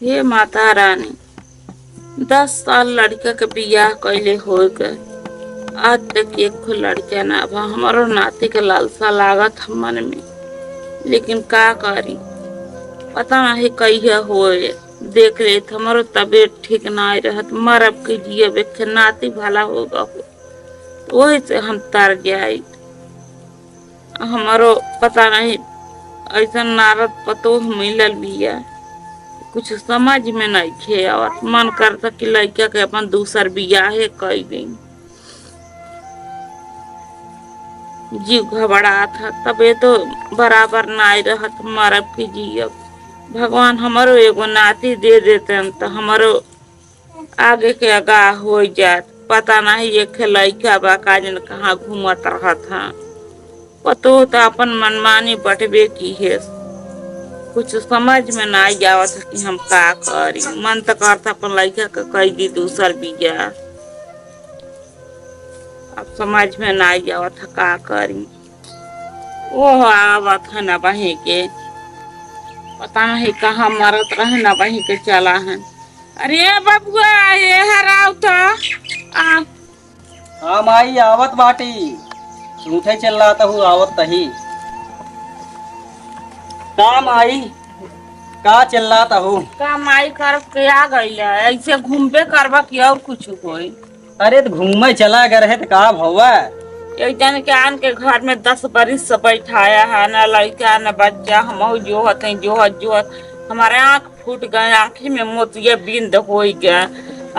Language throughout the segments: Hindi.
हे माता रानी, 10 साल लड़का के बियाह कैले हो गए, आज तक एक खो लड़का ना बा। हमारो नाती के लालसा लागत हम मन में, लेकिन का करी, पता नहीं कहिया होए। देख ले हमारो तबीयत ठीक ना रहत, मरब के जियब एक नाती भला होगा हो, वही से हम तर जाए। हमारो पता नहीं ऐसा नारद पतो मिलल बिया, कुछ समझ में नहीं खे और मन करता कि लड़का के अपन दूसर बियाहे कई गई। जीव घबरा था, तबे तो बराबर ना रहत, मरब की जियब। भगवान हमारो एगो नाती दे देते तो हमारो आगे के आगाह हो जात। पता नहीं एक लड़का बा काजन कहाँ घूमत रहा था, पतो तो अपन मनमानी बटबे की है। कुछ समझ में ना आवत कि हम का करी। मन तो करता अपन लड़का के कई दी दूसर बिया, अब समझ में ना आवत का करी। वो आवत है ना बही के, पता नहीं कहाँ मरत रहे ना बही के चला है। अरे बबुआ ये हराव था आ। हाँ माई आवत बाटी, झूठे चल रहा था हूँ आवत तही। का माई का चल रहा था हूँ? का माई कर के आ गई ऐसे घूमबे करबा कि और कुछ होई? अरे तो घूमे चला गए रहे तो का भौवा? एक जन के आन के घर में 10 बरिस से बैठाया है, न लड़का न बच्चा। हम जोहत है जोहत हमारे आँख फूट गए, आँखी में मोतिया बिंद हो गया।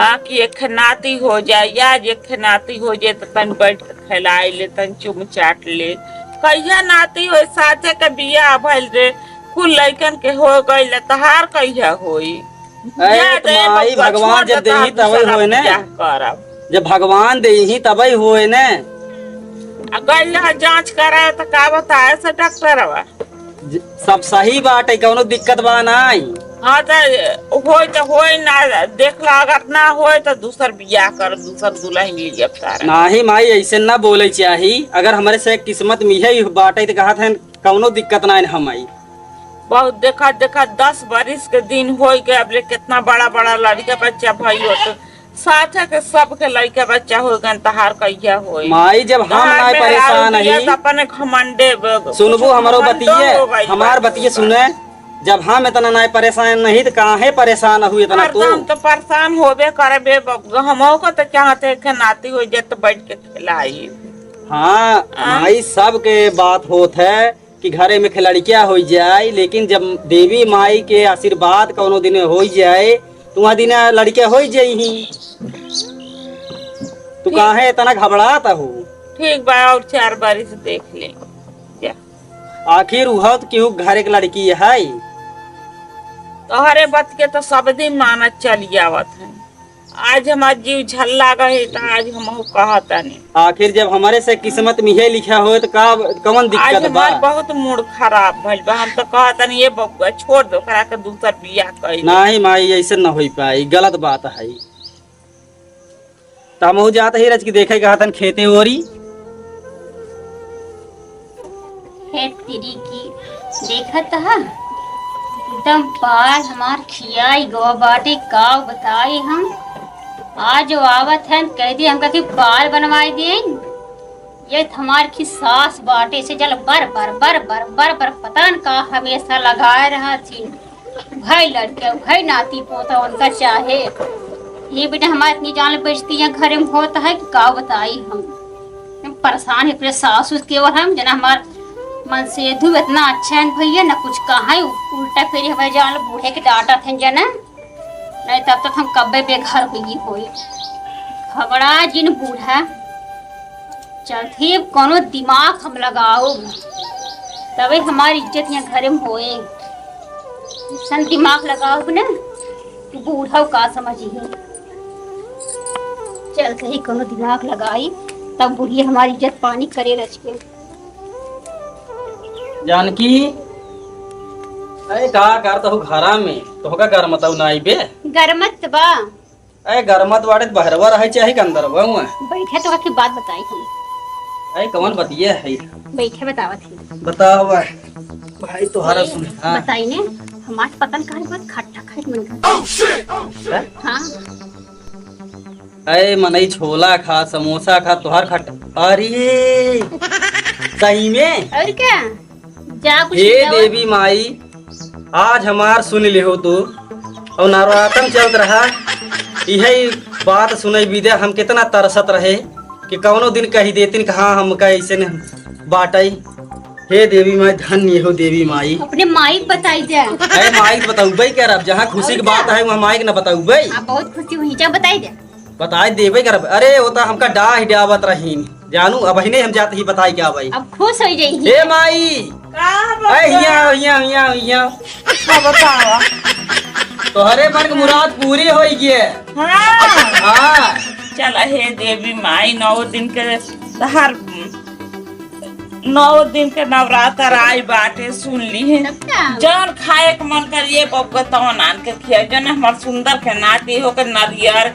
आँखी एक नाती हो जाए, याद एक नाती हो जाए तो तन बैठ के खिलाए ले, तन चुम चाट ले। कहिया नाती हो साथे के बियाह भइल रे, कुल लड़कन के हो गई तहार कहिया होई? माई भगवान जब देही तबई होए ने, जब भगवान देही तबई होए ने। गई जांच कराए तो का बताए से डॉक्टर? सब सही बात है, कोनो दिक्कत बा नहीं। हाँ तो होई ना, देख ला अगर ना होए तो दूसर बियाह कर, दूसर दूल्हा मिल जाए तारा। नहीं माई ऐसे ना बोले चाहिए, अगर हमारे से किस्मत में ही बाटे तो कहा था कोनो दिक्कत ना है। हमारी बहुत देखा 10 बरिस के दिन हो गए, अब ले कितना बड़ा बड़ा लड़का बच्चा भाई हो तो साथ के सबके लड़का बच्चा हो गए, तहार कहिया होई? माई जब हम ना परेशान है अपने घमंडे सुनबो हमारो बतिये, हमार बतिये सुने। जब हम इतना ना परेशान नहीं तो काहे परेशान हुई इतना? तो परेशान होबे करबे, हमो को तो चाहते के नाती हो जाए तो बैठ के खिलाई। हाँ माई सबके बात होत है कि घरे में लड़किया हो जाए, लेकिन जब देवी माई के आशीर्वाद कोनो दिन हो जाए तो वहाँ दिन लड़किया हो जाई। तू काहे इतना घबराता हो? ठीक बा, और 4 बरिस देख ले जा। आखिर वह तो क्यों घरे की लड़की है? तोहरे बात के तो सब दिन मानत चली आवत है। आज हमार जीव झल्ला गए तो आज हम कहता नहीं। आखिर जब हमारे से किस्मत में ही लिखा हो तो का कौन दिक्कत आज हमार बहुत मूड खराब भइल बा। हम तो कहता नहीं ये बबुआ छोड़ दो, करा के दूसर बियाह कर। नहीं माई ऐसे न हो पाई, गलत बात है। तमहु जात ही रज की देखे कहतन खेते ओरी। खेत तेरी की देखत है एकदम बाल हमार खियाई गो बाटे का बताई। हम आज जो आवत है कह दी हम कहती बाल बनवाई दिए। ये हमार की सास बाटे से जल बर बर पता न का हमेशा लगाए रहा थी। भाई लड़के भाई नाती पोता उनका चाहे ये बेटा हमारे इतनी जान बेचती है घर में होता है कि का बताई। हम परेशान है अपने सास केवल हम जना हमार मन से धुब इतना अच्छा है भैया न कुछ कहा उल्टा फेरी हमारे जान बूढ़े के डांटा थे जना, नहीं तब तक हम कब्बे बेघर हुई होई। घबरा जिन बूढ़ा चलती कोनो दिमाग हम लगाओ तभी हमारी इज्जत यहाँ घर में होए। सन दिमाग लगाओ ना बूढ़ा का समझी चल कहीं कोनो दिमाग लगाई तब बुढ़िया हमारी इज्जत पानी करे रच के। जानकी अरे का करता हूँ घरा में तो होगा गरमत नहीं बे? गरमत बा अरे गरमत बाड़े बहरवा रहे चाहे अंदर बैठे तो की बात बताई हम। अरे कौन बतिया है? बैठे बतावत ही बताओ भाई तुम्हारा सुन। बताई ने हमारे पतन का बहुत खट्टा खाए मन का। हाँ अरे मनई छोला खा, समोसा खा, तुहार खट्टा। अरे सही में और क्या जा कुछ हे खिलाओ। देवी माई, आज हमार सुन ले हो तू और नवरातन चलत रहा, यही बात सुनई विदे हम कितना तरसत रहे कि कौनो दिन कही देतिन कहाँ हम कैसे न बाटई। हे देवी माई, धन्य हो देवी माई। अपने माइक बताई जा। अरे माइक बताऊ भाई कर, अब जहाँ खुशी की बात है वहाँ माइक न बताऊ भाई। आप बहुत खुशी हुई, जा बताई जा। बताए देवे कर। अरे होता हमका डाह डावत रही जानू, अब ही हम जाते ही बताई क्या भाई। अब खुश हो जाई। हे माई, अरे हिया बतावा। तोहरे मन की मुराद पूरी हो गई। हाँ चल हे देवी माई, 9 दिन के हर 9 दिन के नवरात्र आई बाटे, सुन ली है। तब क्या? जौन खाए के मन करिए बबुआ तवन आन के खिया, जौन हमार सुंदर के नाती हो के नारियर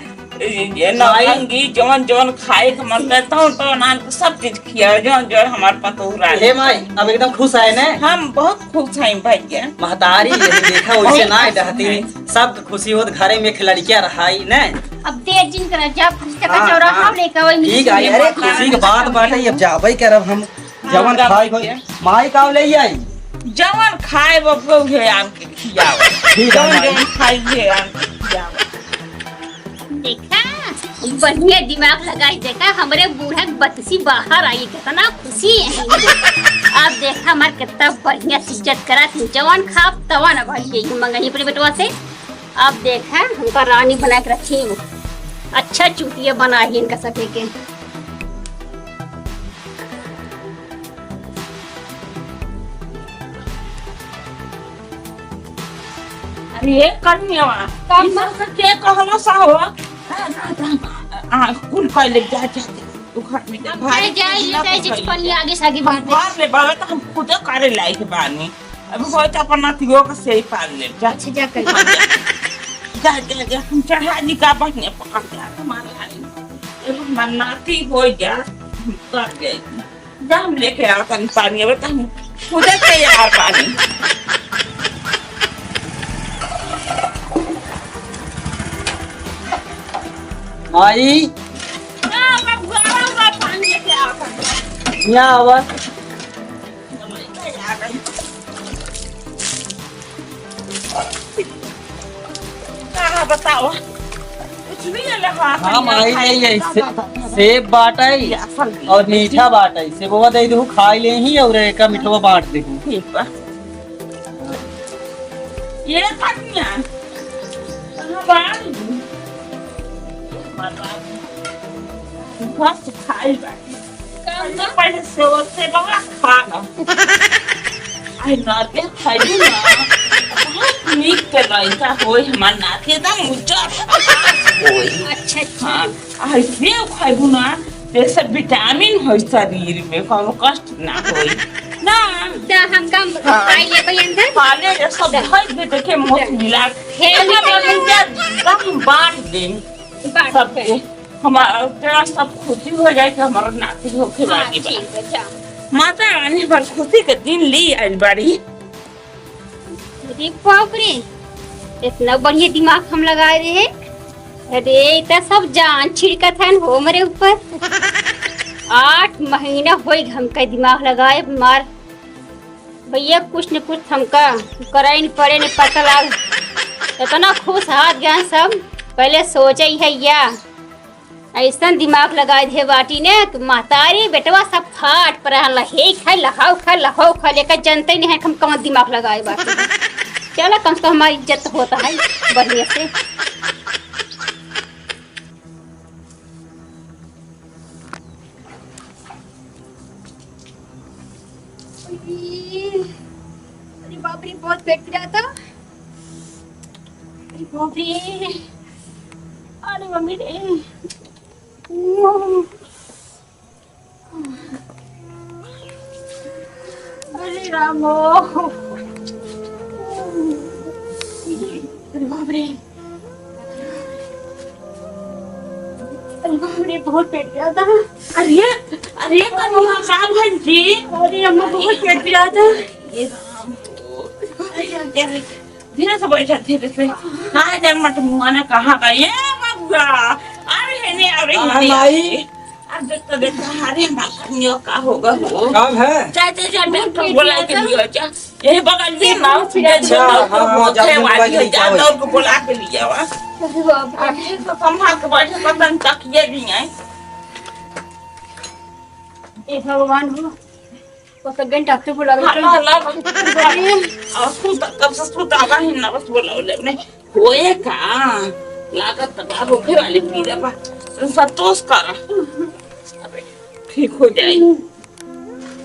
नारंगी, जौन जौन खाए के मन करे तवन आन के सब चीज खिया, जौन जौन हमार पतोहरा। हे माई, अब एकदम खुश है ने? हम बहुत खुश हैं भैया। महतारी यही देखा वैसे ना डहती, सब खुशी होत घरे में खिलड़कियां रहाई ने। अब देर जिन करा जा खुशी का हाँ, चौराहा हाँ। लेके वही ठीक है, अरे खुशी की बात बाटे, अब जाबई करब हम। जवन खाई होई माई का ले आई, जवन खाए बबुआ है आन के खियाओ, ठीक है जवन माई। जवन खाई है आन के खियाओ। देखा बढ़िया दिमाग लगाई। देखा हमरे बूढ़ा बतसी बाहर आई, कितना खुशी है। अब देखा हमार कितना बढ़िया इज्जत करा थी। जवान खाप तवन भाई मंगनी अपने बेटवा से। अब देखा हमका रानी बना के रखी, अच्छा चूतिया बना ही इनका सके के। अरे कन्या के कहलो सा हो कुल पहले जा तू घर में जा अरे जाए चिचपनी आगे सागे बात घर ले बाबा तो हम खुद करे लायक बानी। अभी होय तो अपन नतियो के सही पाल ले जा अच्छा जा कर जा हम चढ़ा दी का बहने पकड़ जा तुम्हारा एगो मन्नाती हो जा कर दे जा हम लेके आ तन पानी। अब तो हम खुद तैयार पानी। माई पानी लेके आ यहाँ आवा। बताओ कुछ भी नहीं लगा। हाँ माई ले सेब बाटाई और मीठा बाटाई, सेबवा दे दू खाई ले ही और एक मिठवा बांट दे। ठीक बा ये कन्या बस खाई बाटी पहले से बड़ा खा लो। आई नाते खाई ना बहुत नीक के लइका होई, हमार नाते एकदम उज्जर होई। अच्छा हाँ आई सेव खाइबू ना, जैसे विटामिन होई शरीर में, कोनो कष्ट ना होई ना। दा हम काम खाई ले भाई अंदर पाले ये सब धर दे देखे मोट मिला हम बांट दें सबको। हमारा तेरा सब खुशी हो जाए कि हमारा नाती हो के बानी बा। ठीक है जा। माता रानी पर खुशी के दिन ली आई बड़ी। अरे बाप रे, इतना बढ़िया दिमाग हम लगाए रहे। अरे इतना सब जान छिड़कत है हो मेरे ऊपर। 8 महीना हो हमका दिमाग लगाए मार भैया, कुछ न कुछ हमका करे न पड़े न पता लग। इतना खुश हाथ ज्ञान सब पहले सोचा ही है या ऐसा दिमाग लगाए थे बाटी ने कि महतारी बेटवा सब फाट पर लहे खा लहाओ खा लेकर जनते नहीं है हम कहाँ दिमाग लगाए बाटी। चलो कम से कम हमारी इज्जत होता है बढ़िया से। अरे बाप रे बहुत पेट पीड़ा था। अरे बाप रे, अरे मम्मी रे, अरे रामो, अरे बाप रे, अरे बाप रे बहुत पेट पीड़ा था। अरे अरे कन्या साहब भाई जी, अरे अम्मा बहुत पेट पीड़ा था। धीरे से बैठा धीरे से। हाँ जन मत मुँह ने कहा का ये बबुआ अरे है नहीं अरे माई अब देखता हरे माखनियों का होगा हो कब है चाचा जा डॉक्टर बुला के लियो जा यही बगल में नाव फिर अच्छा, हाँ, जा बुला के जा लिया डॉक्टर को बुला के लिया वा अभी तो संभाल के बैठे पतन तक ये नहीं है ए भगवान हो वो सगन डॉक्टर बुला हल्ला हल्ला और सुता कब से सुता का ही ना बस बोला ने होए का लागत तबा हो फिर वाली पीड़ा बा संतोष कर अबे ठीक हो जाए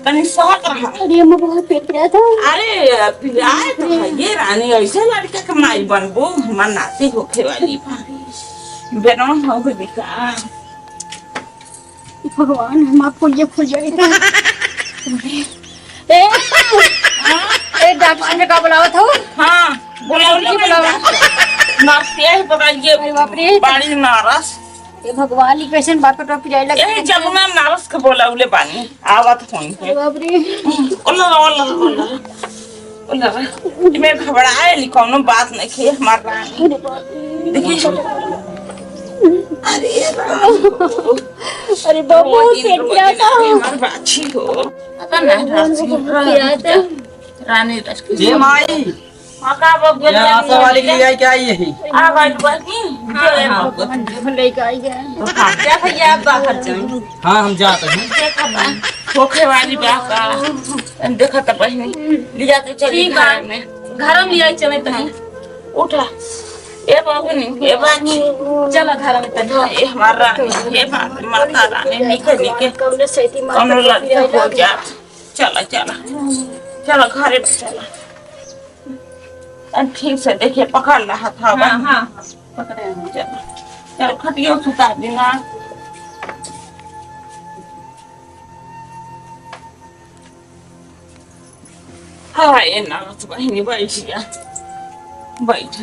तनी सहक रहा अरे अम्मा बहुत पेट रहा था अरे पिलाए तो ये रानी ऐसे लड़के के माई बनबो हमार नाती होखे वाली बा बेनो हो गई का भगवान हम आपको ये खुल जाएगा ए डॉक्टर ने का बुलावा था हाँ बुलाओ नाश्ते है पता ये अरे बाप रे पानी नारस ए भगवान ये पेशेंट बात पे टॉप जाए लगा ए जब मैं नारस के बोलाउले पानी आवत होई अरे बाप रे ओला ओला ओला ओला मैं घबराए ली कोनो बात नहीं खे हमार रानी देखिए अरे अरे बाबू पेट क्या था हमार बाछी हो पता नहीं रानी रस जे माई का बब ये आशा वाली के लिए क्या आई है आ गई बनी लेके आई गया तो क्या भैया बाहर जाए हाँ हम जाते हैं खोखे वाली ब्याह का देखा तो बहनी ले जाते चली घर में ले आई चले तनी उठा ए बाबूनी ए बाजी चला घर में तनी ए हमारा रानी ए माता रानी निकल के कौन सैती कौन लड़का हो जा चला चला चला घरे पे चला ठीक से देखिए पकड़ रहा था हाँ हाँ पकड़े हैं चलो चलो खटिया सुता देना हाँ ये नारस बहनी बैठ गया बैठ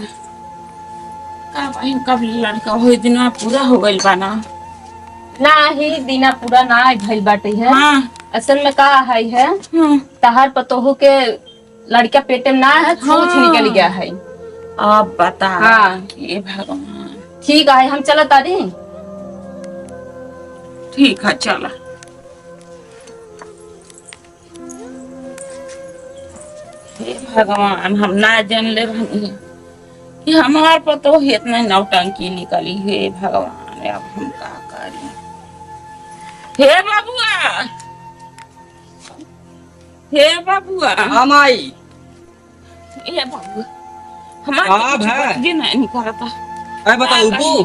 का बहन कब लड़का हो दिन पूरा हो गई बना ना ही दीना पूरा ना भइल बाटे है हाँ असल में का है तहार पतोहू के लड़का पेटे में ना है छूछ निकल गया है अब बता हाँ। ये भगवान ठीक है हम चला तारी ठीक है चला हे भगवान हम ना जान ले रही कि हमार पतो इतना नौटंकी निकली हे भगवान अब हम का करी हे बाबुआ हे बाबुआ हाँ माई ये बाबुआ हाँ, हमारे जी नहीं निकलता अरे बताओ बू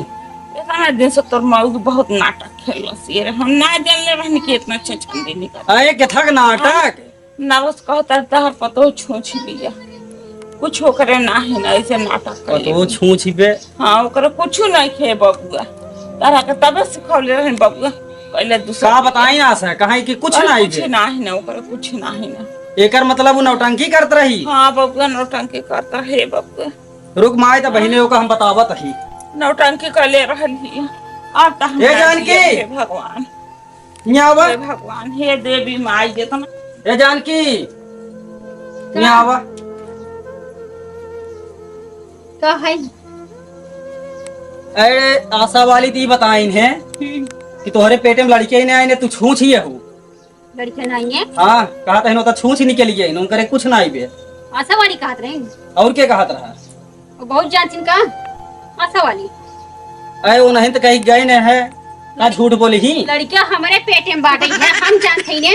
इतना दिन से तोर मऊ के बहुत नाटक खेलस ये हम ना जान ले रहनी कि इतना छचंदी निकल अरे कथक नाटक नवस कहता तहर पतो छूछ लिया कुछ ओकरे ना है ना ऐसे नाटक कर तो छू छिपे हाँ ओकरे कुछ नहीं खे बबुआ तारा के तबे सिखौले रहन बबुआ पहले दूसरा का बताई ना सर कहीं कि कुछ ना कुछ ना है ना ओकरे कुछ ना है ना एकर मतलब वो नौटंकी करत रही हाँ बबुआ नौटंकी करता है बबुआ रुक माई तो बहिने को हम बतावत ही नौटंकी कर ले रहली अब तो हम ए जानकी! हे भगवान यहाँ आवा हे भगवान हे देवी माई जितना ए जानकी यहाँ आवा का है अरे आशा वाली ती बताइन है कि तोहरे पेटे में लड़के ने आए ने तू छूछ ही हो लड़कियां नहीं है हाँ कहा था तो छूछ ही निकल गई न करे कुछ ना आई बे आशा वाली कहत रहे और के कहत रहा वो बहुत जानती का आशा वाली अरे वो नहीं तो कहीं गए न है का झूठ बोली ही लड़कियां हमारे पेट में बांटे है हम जानते ही ने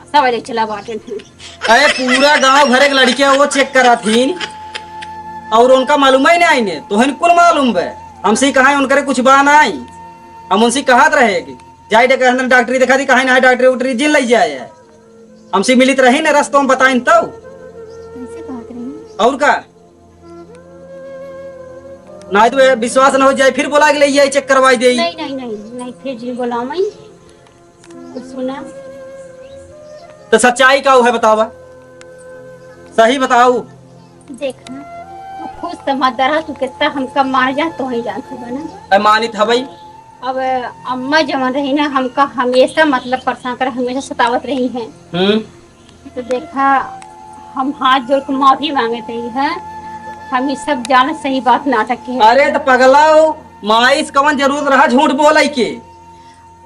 आशा वाली चला बांटे अरे पूरा गांव भरे के लड़कियां वो चेक करा थी और उनका मालूम ही नहीं आई ने तो कुल मालूम बे हमसे कहा उनकरे कुछ बात आई हम उनसे कहत रहे कि जाए डे कहन डॉक्टरी दिखा दी कहा ना डॉक्टरी उक्टरी जिन ले जाए हमसे मिलित रही ना रास्तों में बताइन तो कैसे कहत रहे और का नहीं तो विश्वास न हो जाए फिर बोला के ले जाए चेक करवाई दे नहीं नहीं नहीं नहीं फिर जी बोला मैं सुना तो सच्चाई का है बतावा सही बताओ देखा तू खुद समझदार है तू कितना हमका मार जा तो ही जानते बना मानित है भाई अब अम्मा जमन रही ना हमका हमेशा मतलब परेशान कर हमेशा सतावत रही हैं तो देखा हम हाथ जोड़ के माफी मांगते हैं। हम ये सब जान सही बात नाटक की है। अरे तो पगला माई कवन जरूरत रहा झूठ बोले के?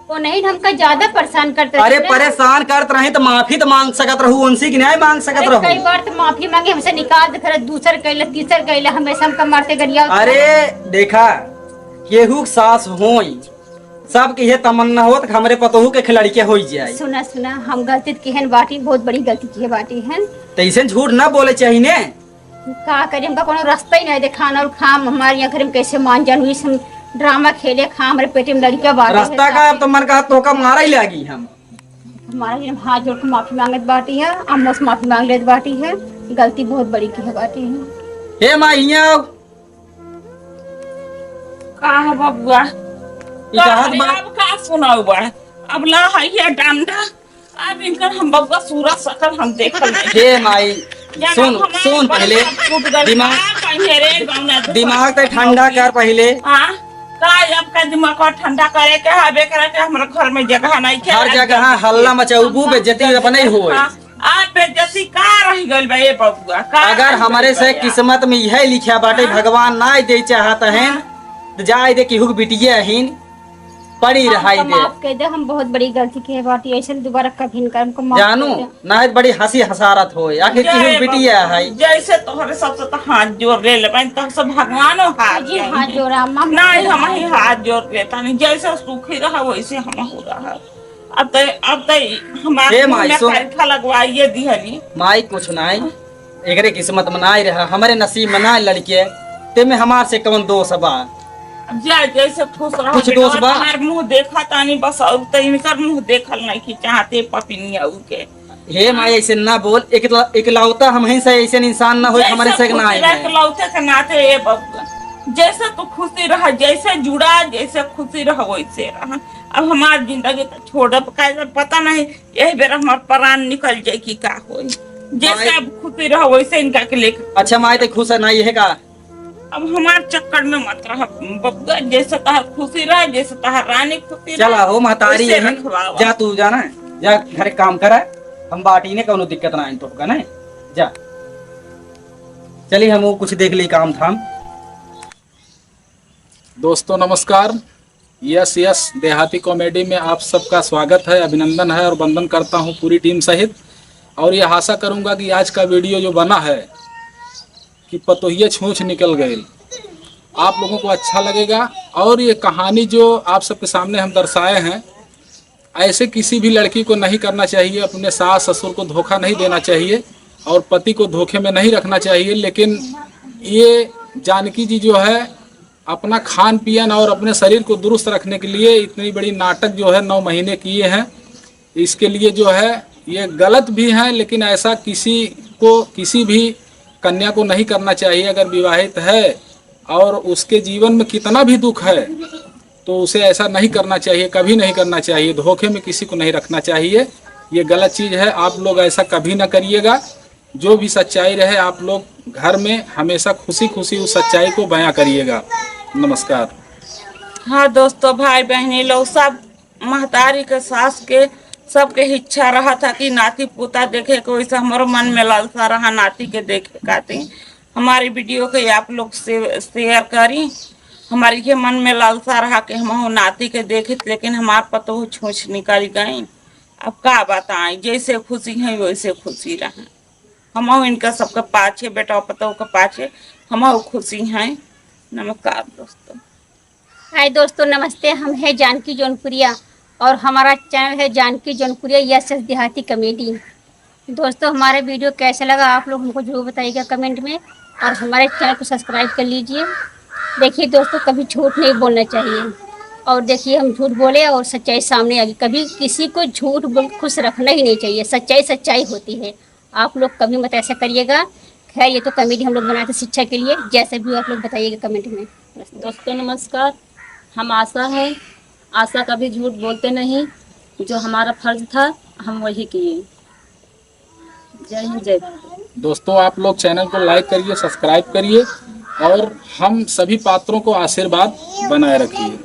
वो नहीं हमका ज्यादा परेशान करते अरे थे ना। परेशान करत रहे तो माफी तो मांग सकत रहू, उनसे की न्याय मांग सकत अरे कई रहू। बार तो माफी मांगे हमसे निकाल दे, फिर दूसर कैले तीसर कैले हमेशा हमका मारते गरिया। अरे देखा केहू के सास होई सबके ये तमन्ना होत कि हमरे पतोहू के खिलाड़ी के होई जाए। सुना सुना हम गलती की है बाटी, बहुत बड़ी गलती की है बाटी है। तो ऐसे झूठ ना बोले चाहिए ने। का करे हमका कोनो रास्ता ही नहीं देखा और खाम हमारे यहाँ घर में कैसे मान जानू इस हम ड्रामा खेले खा हमारे पेट में लड़कियां बात रास्ता का अब तो मन कहा तो का मारा ही लगी हम। हमारा हम हाथ जोड़ के माफी मांगत बाटी है, अम्मा से माफी मांग लेत बाटी है। गलती बहुत बड़ी की है बाटी है। हे माँ यहाँ का है बबुआ? ई कहत बा अब का सुनाऊ बा? अब ला है डंडा। अब इनकर हम बबुआ सूरत सकल हम देखल नहीं। हे माई सुन पहले दिमाग तो ठंडा कर पहले। हाँ का अब का दिमाग को ठंडा करे के हबे करे के हमरा घर में जगह नहीं है। हर जगह हल्ला मचाऊ बेइज्जती अपने ही होए। आप बेइज्जती का रह गइल बा ये बबुआ? का अगर हमारे से किस्मत में यह लिखा बाटे भगवान ना दे चाहत है तो जाए दे केहू के बिटिया हिन पड़ी रहाई दे। माफ कर दे, हम बहुत बड़ी गलती की है बाटी, ऐसे दोबारा कभी नहीं कर हमको माफ जानू कर दे। ना बड़ी हंसी हसारत होए आखिर केहू के बिटिया है। जैसे तोहरे सबसे तो हाथ जोड़ ले लेबन तो सब भगवानो हाथ जी हाथ जोड़ा अम्मा। नहीं हम ही हाथ जोड़ लेता नहीं। जैसे सुखी रहा वैसे हम हो रहा। अब तो हमारे माई सुन। पंखा लगवाइए दिहली। माई कुछ नहीं एकरे किस्मत में ना रहा, हमारे नसीब में ना लड़के ते में हमार से कौन दोष बा। जैसे खुश रहो कुछ दोस्त बा? हमार मुंह देखा तानी बस और तो इनकर मुंह देखल नहीं कि चाहते पपिनिया के। हे माई ऐसे ना बोल, इकलौता हम ही से ऐसे इंसान ना हो हमारे से ना आए। लौटे के नाते ये बबुआ जैसे तू खुशी रहा, जैसे जुड़ा जैसे खुशी रहा वैसे रहा। अब हमार जिंदगी तो छोड़ पता नहीं यही बेर हमार प्राण निकल जाए कि का हो। जैसे अब खुशी रहा वैसे इनका के लेकर। अच्छा माई तो खुश है ना ये का? अब हमारे चक्कर में मत रहा बबुआ। जैसे तहार खुशी रहा, जैसे तहार रानी खुशी रहा। चला हो महतारी वैसे है रखवावा। जा तू जाना जा घर काम करा, हम बाटी ने कोनो दिक्कत ना तो होगा ना। जा चली हम वो कुछ देख ली काम धाम। दोस्तों नमस्कार, यस यस देहाती कॉमेडी में आप सबका स्वागत है, अभिनंदन है और वंदन करता हूं पूरी टीम सहित। और ये आशा करूंगा कि आज का वीडियो जो बना है कि पतोहिया छूछ निकल गए आप लोगों को अच्छा लगेगा। और ये कहानी जो आप सबके सामने हम दर्शाए हैं, ऐसे किसी भी लड़की को नहीं करना चाहिए। अपने सास ससुर को धोखा नहीं देना चाहिए और पति को धोखे में नहीं रखना चाहिए। लेकिन ये जानकी जी जो है अपना खान पियन और अपने शरीर को दुरुस्त रखने के लिए इतनी बड़ी नाटक जो है 9 महीने किए हैं। इसके लिए जो है ये गलत भी है, लेकिन ऐसा किसी भी कन्या को नहीं करना चाहिए। अगर विवाहित है और उसके जीवन में कितना भी दुख है तो उसे ऐसा नहीं करना चाहिए, कभी नहीं करना चाहिए। धोखे में किसी को नहीं रखना चाहिए, ये गलत चीज़ है। आप लोग ऐसा कभी ना करिएगा। जो भी सच्चाई रहे आप लोग घर में हमेशा खुशी खुशी उस सच्चाई को बयां करिएगा। नमस्कार। हाँ दोस्तों, भाई बहनी लोग सब महतारी के सास के सबके इच्छा रहा था कि नाती पोता देखे को, वैसे हमारे मन में लालसा रहा नाती के देखे खातिर। हमारी वीडियो के आप लोग शेयर करी। हमारी के मन में लालसा रहा कि हम नाती के देखे, लेकिन हमारे पतो छूछ निकल गई। अब का बताएं, जैसे खुशी है वैसे खुशी रहा। हम इनका सबके पाछे बेटा पतो के पाछे हम खुशी हैं। नमस्कार दोस्तों। हाय दोस्तों नमस्ते, हम है जानकी जौनपुरिया और हमारा चैनल है जानकी जौनपुरिया यस यस देहाती कॉमेडी। दोस्तों हमारा वीडियो कैसा लगा आप लोग हमको जरूर बताइएगा कमेंट में, और हमारे चैनल को सब्सक्राइब कर लीजिए। देखिए दोस्तों, कभी झूठ नहीं बोलना चाहिए, और देखिए हम झूठ बोले और सच्चाई सामने आ गई। कभी किसी को झूठ बोल खुश रखना ही नहीं चाहिए। सच्चाई सच्चाई होती है। आप लोग कभी मत ऐसा करिएगा। खैर ये तो कॉमेडी हम लोग बनाए थे शिक्षा के लिए, जैसे भी आप लोग बताइएगा कमेंट में। दोस्तों नमस्कार, हम आशा कभी झूठ बोलते नहीं। जो हमारा फर्ज था हम वही किए। जय हिंद जय भारत। दोस्तों आप लोग चैनल को लाइक करिए, सब्सक्राइब करिए और हम सभी पात्रों को आशीर्वाद बनाए रखिए।